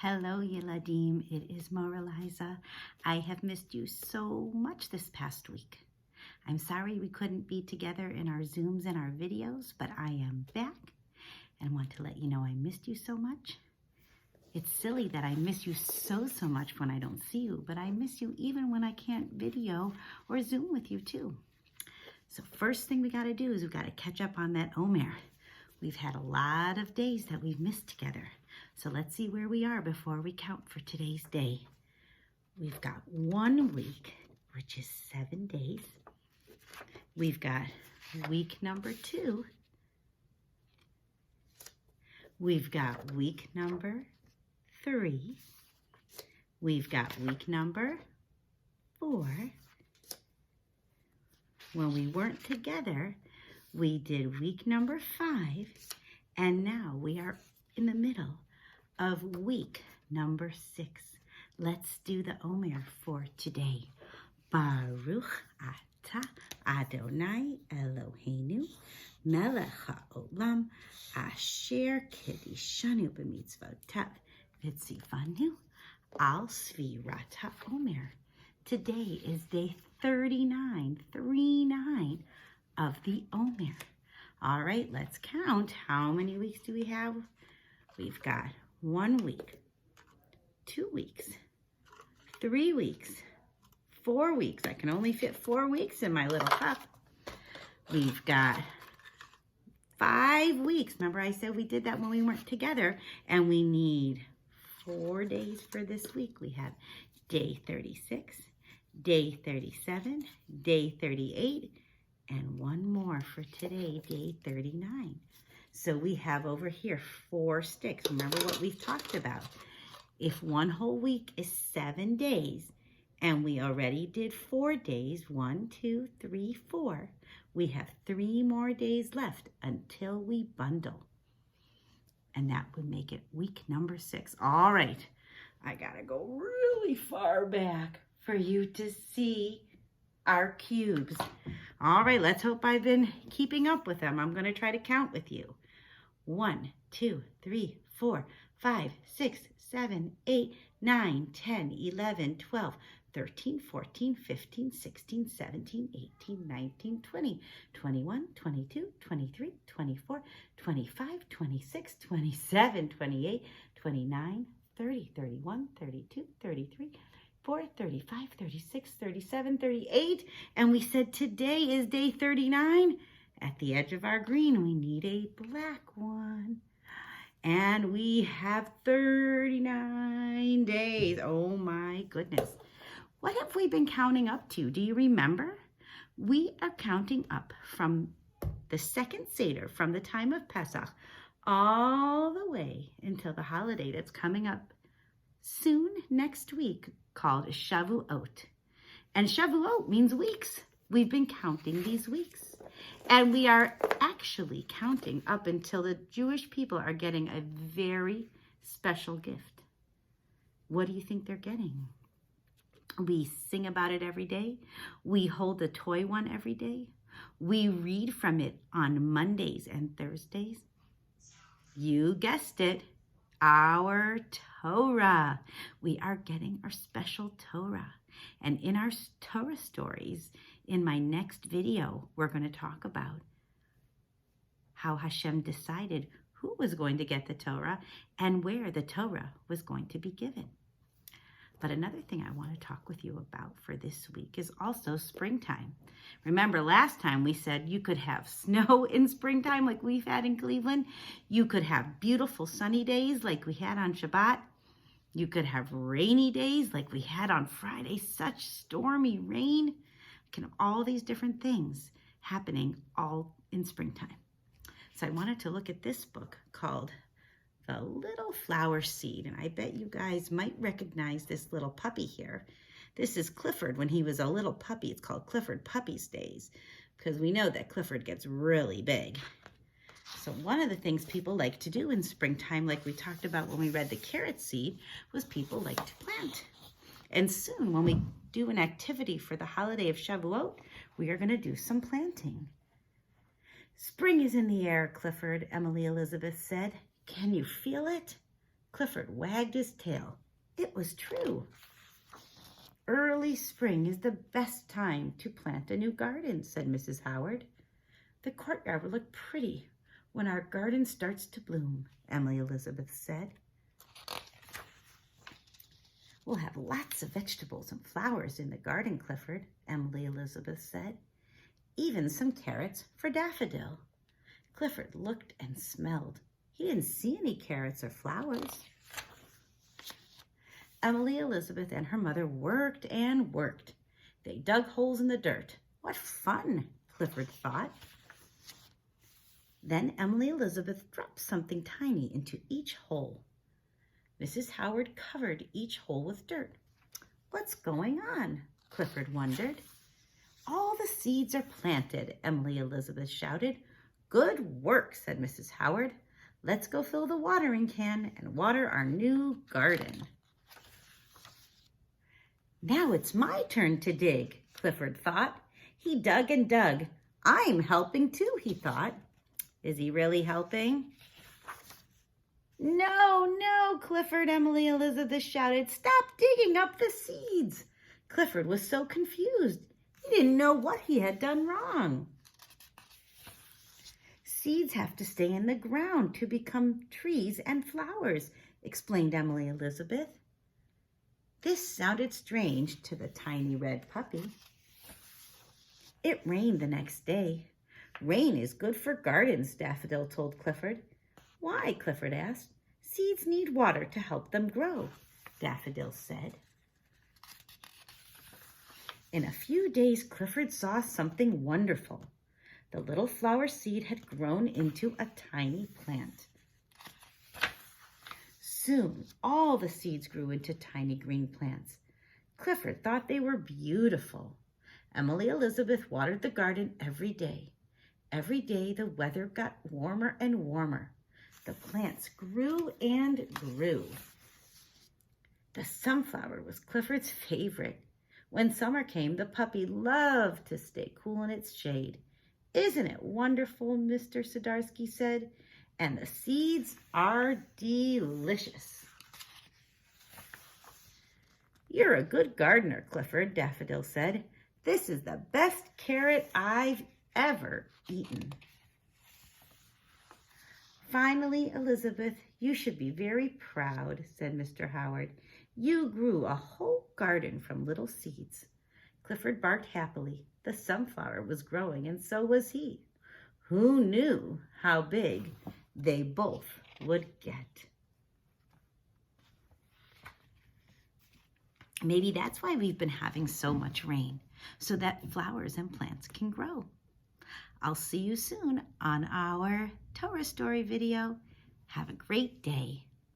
Hello, Yiladim. It is Moraliza. I have missed you so much this past week. I'm sorry we couldn't be together in our Zooms and our videos, but I am back and want to let you know I missed you so much. It's silly that I miss you so much when I don't see you, but I miss you even when I can't video or Zoom with you too. So first thing we got to do is we got to catch up on that Omer. We've had a lot of days that we've missed together. So let's see where we are before we count for today's day. We've got 1 week, which is 7 days. We've got week number 2. We've got week number 3. We've got week number 4. When we weren't together, we did week number 5, and now we are in the middle of week number 6. Let's do the Omer for today. Baruch atah Adonai Eloheinu melech haolam asher kedishanu b'mitzvotav v'tzivanu al sfirat haomer. Today is day 39 of the Omer. All right, let's count. How many weeks do we have? We've got 1 week, 2 weeks, 3 weeks, 4 weeks. I can only fit 4 weeks in my little cup. We've got 5 weeks. Remember I said we did that when we weren't together, and we need 4 days for this week. We have day 36, day 37, day 38, and 1 more for today, day 39. So we have over here 4 sticks. Remember what we've talked about. If 1 whole week is 7 days, and we already did 4 days, 1, 2, 3, 4, we have 3 more days left until we bundle. And that would make it week number 6. All right, I gotta go really far back for you to see our cubes. All right, let's hope I've been keeping up with them. I'm gonna try to count with you. 1, 2, 3, 4, 5, 6, 7, 8, 9, 10, 11, 12, 13, 14, 15, 16, 17, 18, 19, 20, 21, 22, 23, 24, 25, 26, 27, 28, 29, 30, 31, 32, 33, 34, 35, 36, 37, 38, and we said today is day 39. At the edge of our green, we need a black one. And we have 39 days. Oh my goodness. What have we been counting up to? Do you remember? We are counting up from the second Seder, from the time of Pesach, all the way until the holiday that's coming up soon next week, called Shavuot. And Shavuot means weeks. We've been counting these weeks. And we are actually counting up until the Jewish people are getting a very special gift. What do you think they're getting? We sing about it every day. We hold the toy one every day. We read from it on Mondays and Thursdays. You guessed it. Our Torah. We are getting our special Torah. And in our Torah stories, in my next video, we're going to talk about how Hashem decided who was going to get the Torah and where the Torah was going to be given. But another thing I want to talk with you about for this week is also springtime. Remember last time we said you could have snow in springtime like we've had in Cleveland. You could have beautiful sunny days like we had on Shabbat. You could have rainy days like we had on Friday, such stormy rain. Can all these different things happening all in springtime. So I wanted to look at this book called The Little Flower Seed, and I bet you guys might recognize this little puppy here. This is Clifford when he was a little puppy. It's called Clifford Puppy's Days because we know that Clifford gets really big. So one of the things people like to do in springtime, like we talked about when we read the carrot seed, was people like to plant. And soon when we do an activity for the holiday of Shavuot, we are going to do some planting. Spring is in the air, Clifford, Emily Elizabeth said. Can you feel it? Clifford wagged his tail. It was true. Early spring is the best time to plant a new garden, said Mrs. Howard. The courtyard will look pretty when our garden starts to bloom, Emily Elizabeth said. We'll have lots of vegetables and flowers in the garden, Clifford, Emily Elizabeth said. Even some carrots for Daffodil. Clifford looked and smelled. He didn't see any carrots or flowers. Emily Elizabeth and her mother worked and worked. They dug holes in the dirt. What fun, Clifford thought. Then Emily Elizabeth dropped something tiny into each hole. Mrs. Howard covered each hole with dirt. What's going on? Clifford wondered. All the seeds are planted, Emily Elizabeth shouted. Good work, said Mrs. Howard. Let's go fill the watering can and water our new garden. Now it's my turn to dig, Clifford thought. He dug and dug. I'm helping too, he thought. Is he really helping? No, Clifford, Emily Elizabeth shouted. Stop digging up the seeds. Clifford was so confused. He didn't know what he had done wrong. Seeds have to stay in the ground to become trees and flowers, explained Emily Elizabeth. This sounded strange to the tiny red puppy. It rained the next day. Rain is good for gardens, Daffodil told Clifford. Why? Clifford asked. Seeds need water to help them grow, Daffodil said. In a few days, Clifford saw something wonderful. The little flower seed had grown into a tiny plant. Soon, all the seeds grew into tiny green plants. Clifford thought they were beautiful. Emily Elizabeth watered the garden every day. Every day, the weather got warmer and warmer. The plants grew and grew. The sunflower was Clifford's favorite. When summer came, the puppy loved to stay cool in its shade. Isn't it wonderful, Mr. Sadarsky said, and the seeds are delicious. You're a good gardener, Clifford, Daffodil said. This is the best carrot I've ever eaten. Finally, Elizabeth, you should be very proud, said Mr. Howard. You grew a whole garden from little seeds. Clifford barked happily. The sunflower was growing, and so was he. Who knew how big they both would get? Maybe that's why we've been having so much rain, so that flowers and plants can grow. I'll see you soon on our Torah story video. Have a great day.